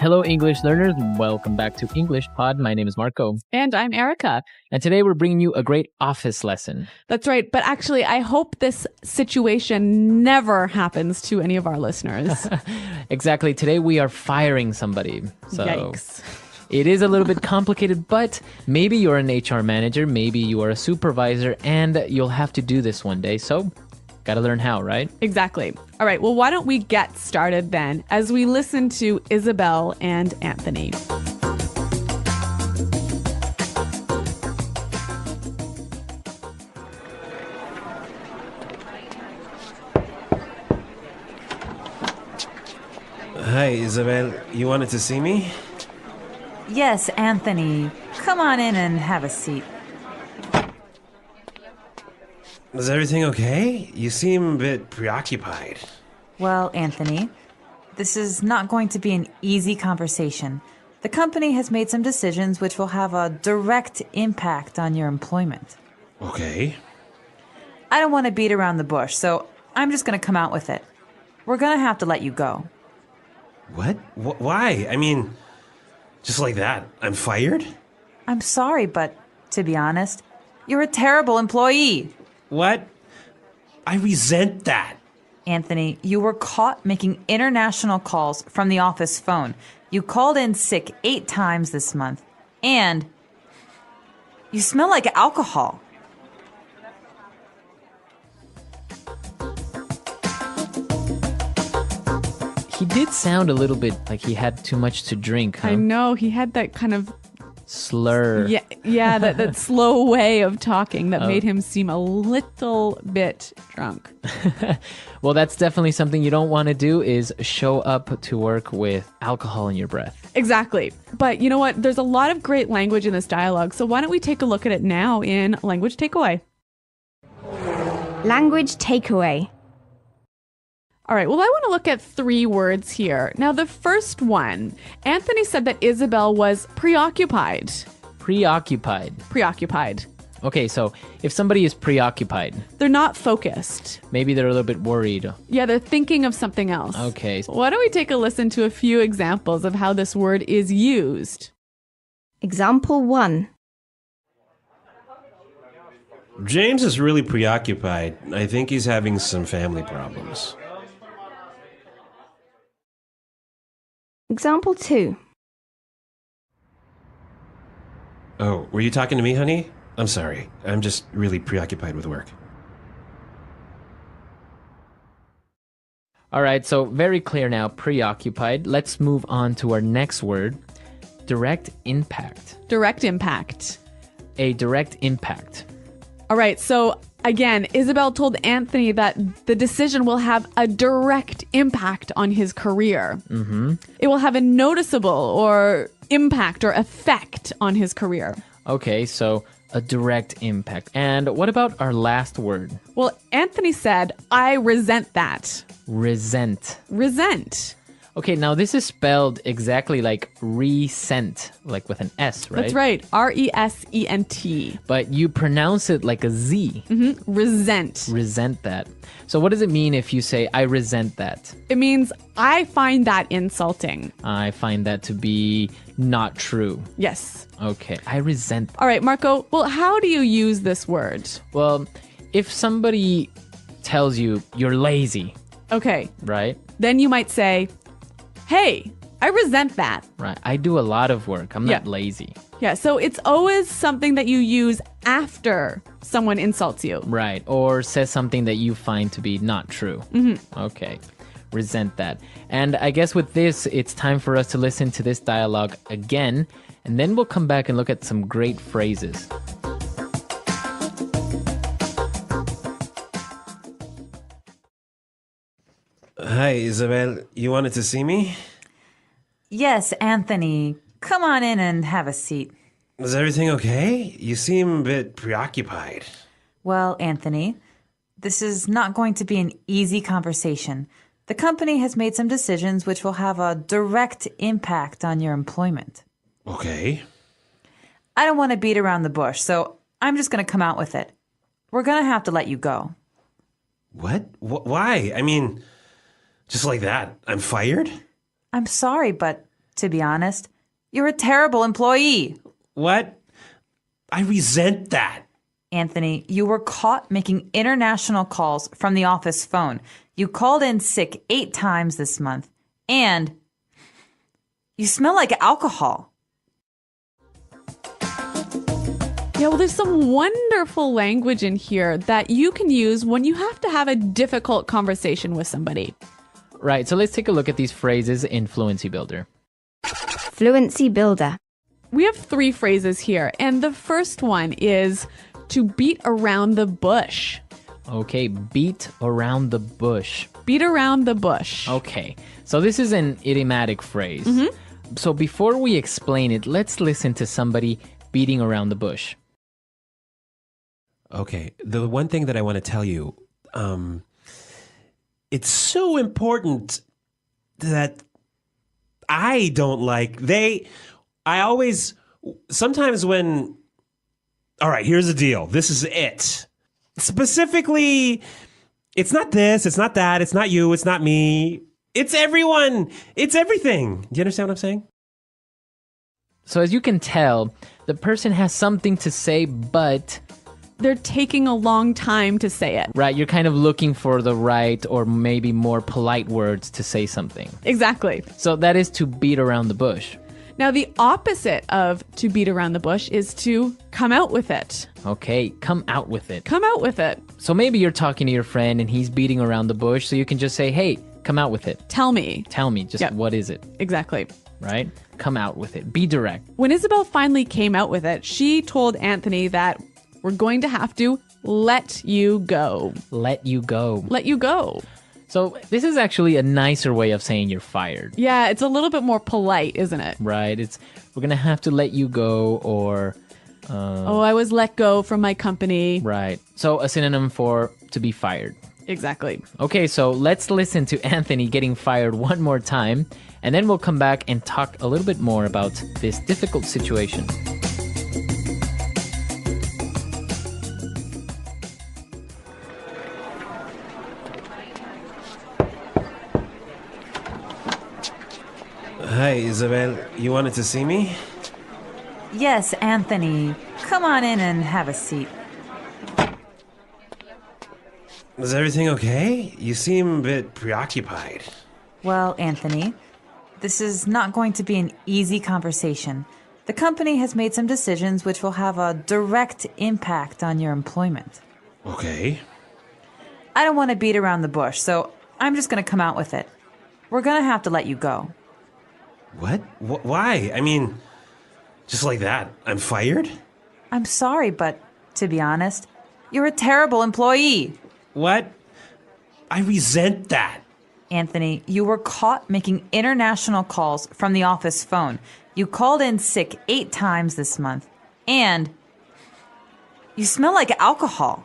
Hello, English learners. Welcome back to English Pod. My name is Marco. And I'm Erica. And today we're bringing you a great office lesson. That's right. But actually, I hope this situation never happens to any of our listeners. Exactly. Today we are firing somebody. So Yikes. It is a little bit complicated, but maybe you're an HR manager, maybe you are a supervisor, and you'll have to do this one day. So got to learn how, right? Exactly. All right. Well, why don't we get started then as we listen to Isabel and Anthony. Hi, Isabel. You wanted to see me? Yes, Anthony. Come on in and have a seat. Is everything okay? You seem a bit preoccupied. Well, Anthony, this is not going to be an easy conversation. The company has made some decisions which will have a direct impact on your employment. Okay. I don't want to beat around the bush, so I'm just going to come out with it. We're going to have to let you go. What? Why? I mean, just like that, I'm fired? I'm sorry, but to be honest, you're a terrible employee. What? I resent that. Anthony, you were caught making international calls from the office phone. You called in sick 8 times this month. And you smell like alcohol. He did sound a little bit like he had too much to drink, huh? I know he had that kind of Slur. yeah, that slow way of talking that made him seem a little bit drunk. Well, that's definitely something you don't want to do is show up to work with alcohol in your breath. Exactly. But you know what? There's a lot of great language in this dialogue. So why don't we take a look at it now in Language Takeaway? Language takeaway. All right, well, I want to look at 3 words here. Now, the first one, Anthony said that Isabel was preoccupied. Preoccupied. Preoccupied. Okay, so if somebody is preoccupied, They're not focused. maybe they're a little bit worried. Yeah, they're thinking of something else. Okay. Why don't we take a listen to a few examples of how this word is used? Example 1. James is really preoccupied. I think he's having some family problems. Example 2. Oh, were you talking to me, honey? I'm sorry. I'm just really preoccupied with work. All right, so very clear now, preoccupied. Let's move on to our next word, direct impact. Direct impact. A direct impact. All right, so again, Isabel told Anthony that the decision will have a direct impact on his career. Mm-hmm. It will have a noticeable or impact or effect on his career. Okay, so a direct impact. And what about our last word? Well, Anthony said, I resent that. Resent. Resent. Okay, now this is spelled exactly like resent, like with an S, right? That's right. R-E-S-E-N-T. But you pronounce it like a Z. Mm-hmm. Resent. Resent that. So what does it mean if you say, I resent that? It means I find that insulting. I find that to be not true. Yes. Okay, I resent that. All right, Marco. Well, how do you use this word? Well, if somebody tells you you're lazy, Okay. right? Then you might say, hey, I resent that. Right. I do a lot of work. I'm not Yeah. lazy. Yeah, so it's always something that you use after someone insults you. Right. Or says something that you find to be not true. Mm-hmm. Okay. Resent that. And I guess with this, it's time for us to listen to this dialogue again, and then we'll come back and look at some great phrases. Hi, Isabel. You wanted to see me? Yes, Anthony. Come on in and have a seat. Is everything okay? You seem a bit preoccupied. Well, Anthony, this is not going to be an easy conversation. The company has made some decisions which will have a direct impact on your employment. Okay. I don't want to beat around the bush, so I'm just going to come out with it. We're going to have to let you go. What? Why? I mean, just like that, I'm fired? I'm sorry, but to be honest, you're a terrible employee. What? I resent that. Anthony, you were caught making international calls from the office phone. You called in sick 8 times this month. And you smell like alcohol. Yeah, well, there's some wonderful language in here that you can use when you have to have a difficult conversation with somebody. Right, so let's take a look at these phrases in Fluency Builder. Fluency Builder. We have 3 phrases here, and the first one is to beat around the bush. Okay, beat around the bush. Beat around the bush. Okay, so this is an idiomatic phrase. So before we explain it, let's listen to somebody beating around the bush. Okay, the one thing that I want to tell you, it's so important that I don't like, sometimes when, all right, here's the deal. This is it. Specifically, it's not this, it's not that, it's not you, it's not me. It's everyone. It's everything. Do you understand what I'm saying? So as you can tell, the person has something to say, but They're taking a long time to say it. right, you're kind of looking for the right or maybe more polite words to say something. Exactly. So that is to beat around the bush. Now, the opposite of to beat around the bush is to come out with it. Okay, come out with it. Come out with it. So maybe you're talking to your friend and he's beating around the bush, so you can just say, hey, come out with it. Tell me. Tell me, just Yep. what is it, Exactly. right? Come out with it. Be direct. When Isabel finally came out with it, she told Anthony that we're going to have to let you go. Let you go. Let you go. So this is actually a nicer way of saying you're fired, Yeah, it's a little bit more polite, isn't it? right? We're going to have to let you go, or Oh, I was let go from my company. right. So a synonym for to be fired. Exactly. Okay, so let's listen to Anthony getting fired one more time, and then we'll come back and talk a little bit more about this difficult situation. Hi, Isabel. You wanted to see me? Yes, Anthony. Come on in and have a seat. Is everything okay? You seem a bit preoccupied. Well, Anthony, this is not going to be an easy conversation. The company has made some decisions which will have a direct impact on your employment. Okay. I don't want to beat around the bush, so I'm just going to come out with it. We're going to have to let you go. What? Why? I mean, just like that, I'm fired? I'm sorry, but to be honest, you're a terrible employee. What? I resent that. Anthony, you were caught making international calls from the office phone. You called in sick 8 times this month. And you smell like alcohol.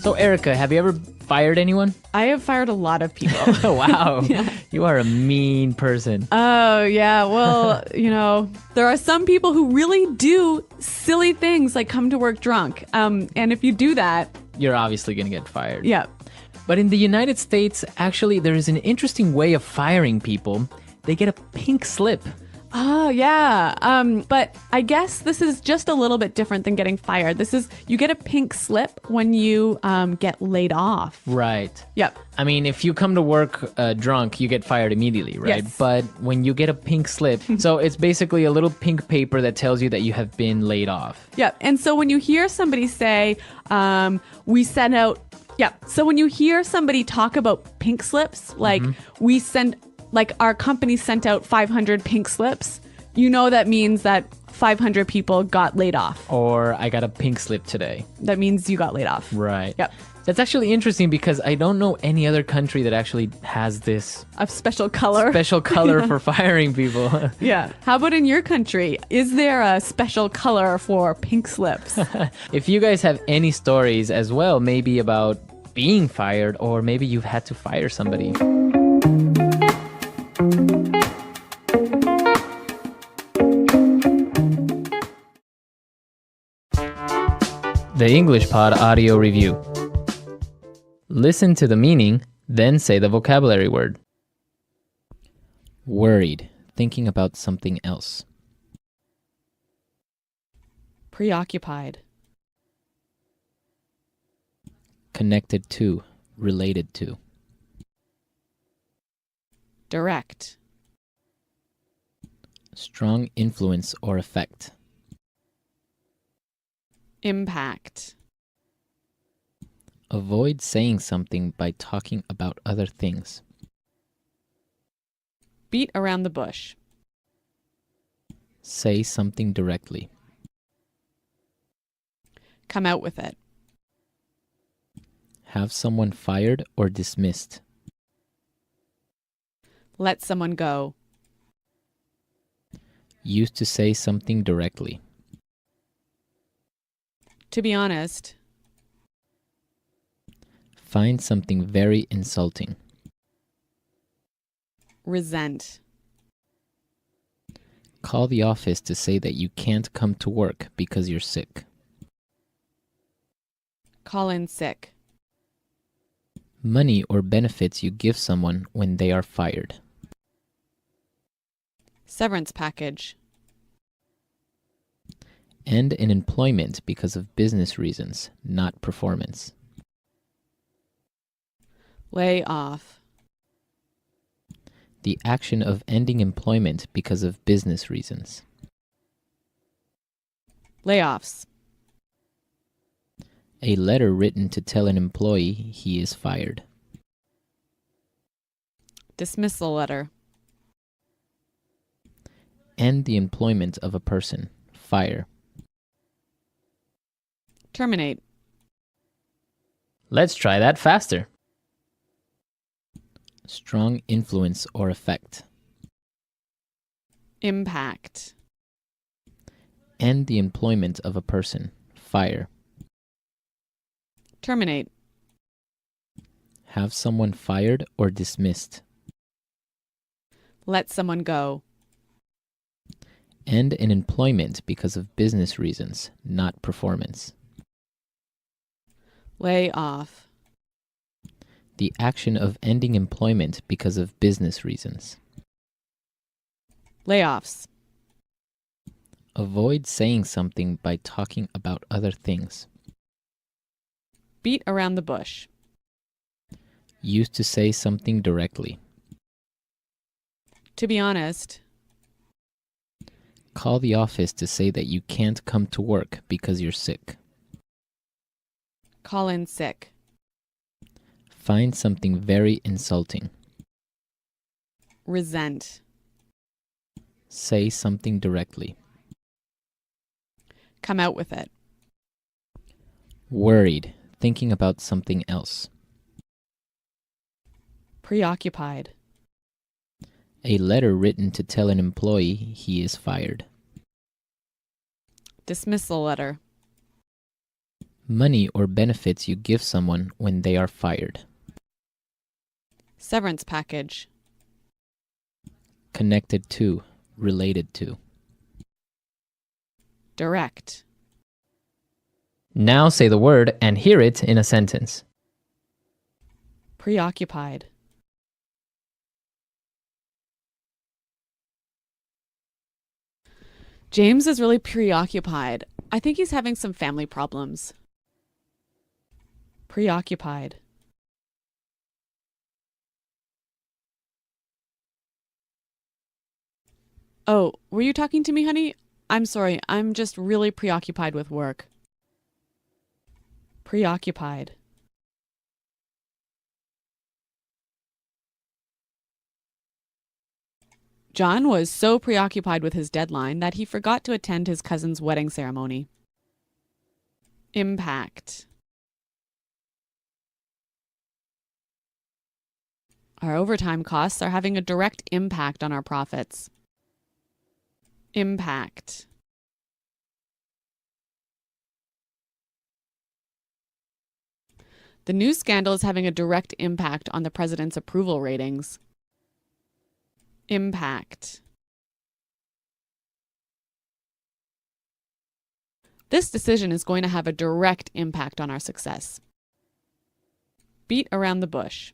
So Erica, have you ever fired anyone? I have fired a lot of people. Oh, wow. You are a mean person. Oh, yeah. Well, there are some people who really do silly things like come to work drunk. And if you do that, You're obviously going to get fired. yeah. But in the United States, actually, there is an interesting way of firing people. They get a pink slip. Oh, yeah. But I guess this is just a little bit different than getting fired. You get a pink slip when you get laid off. Right. Yep. I mean, if you come to work drunk, you get fired immediately, right? Yes. But when you get a pink slip, so it's basically a little pink paper that tells you that you have been laid off. Yep. And so when you hear somebody say, we sent out, so when you hear somebody talk about pink slips, like our company sent out 500 pink slips, that means that 500 people got laid off. Or I got a pink slip today. That means you got laid off. Right. Yep. That's actually interesting because I don't know any other country that actually has this A special color. special color for firing people. Yeah. How about in your country? Is there a special color for pink slips? If you guys have any stories as well, maybe about being fired, or maybe you've had to fire somebody. The English Pod Audio Review. Listen to the meaning, Then say the vocabulary word. Worried, thinking about something else. Preoccupied. Connected to, related to. Direct. Strong influence or effect. Impact. Avoid saying something by talking about other things. Beat around the bush. Say something directly. Come out with it. Have someone fired or dismissed. Let someone go. Use to say something directly. To be honest. Find something very insulting. Resent. Call the office to say that you can't come to work because you're sick. Call in sick. Money or benefits you give someone when they are fired. Severance package. End in employment because of business reasons, not performance. Lay off. The action of ending employment because of business reasons. Layoffs. A letter written to tell an employee he is fired. Dismissal letter. End the employment of a person. Fire. Terminate. Let's try that faster. Strong influence or effect. Impact. End the employment of a person. Fire. Terminate. Have someone fired or dismissed. Let someone go. End in employment because of business reasons, not performance. Lay off. The action of ending employment because of business reasons. Layoffs. Avoid saying something by talking about other things. Beat around the bush. Use to say something directly. To be honest. Call the office to say that you can't come to work because you're sick. Call in sick. Find something very insulting. Resent. Say something directly. Come out with it. Worried, thinking about something else. Preoccupied. A letter written to tell an employee he is fired. Dismissal letter. Money or benefits you give someone when they are fired. Severance package. Connected to, related to. Direct. Now say the word and hear it in a sentence. Preoccupied. James is really preoccupied. I think he's having some family problems. Preoccupied. Oh, were you talking to me, honey? I'm sorry. I'm just really preoccupied with work. Preoccupied. John was so preoccupied with his deadline that he forgot to attend his cousin's wedding ceremony. Impact. Our overtime costs are having a direct impact on our profits. Impact. The news scandal is having a direct impact on the president's approval ratings. Impact. This decision is going to have a direct impact on our success. Beat around the bush.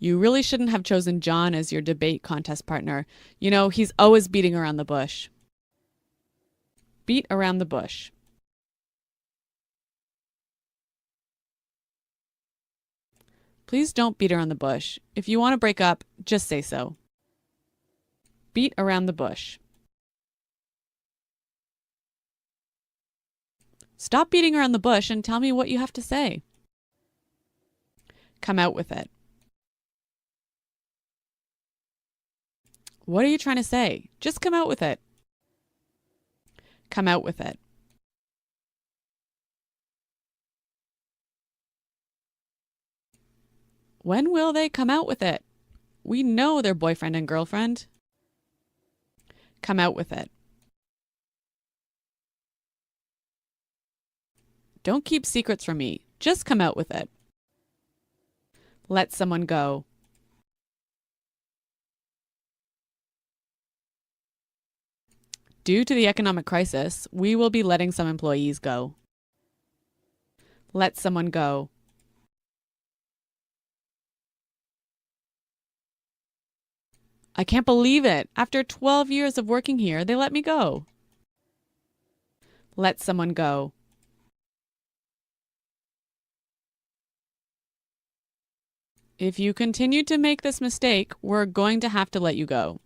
You really shouldn't have chosen John as your debate contest partner. You know, he's always beating around the bush. Beat around the bush. Please don't beat around the bush. If you want to break up, just say so. Beat around the bush. Stop beating around the bush and tell me what you have to say. Come out with it. What are you trying to say? Just come out with it. Come out with it. When will they come out with it? We know they're boyfriend and girlfriend. Come out with it. Don't keep secrets from me. Just come out with it. Let someone go. Due to the economic crisis, we will be letting some employees go. Let someone go. I can't believe it. After 12 years of working here, they let me go. Let someone go. If you continue to make this mistake, we're going to have to let you go.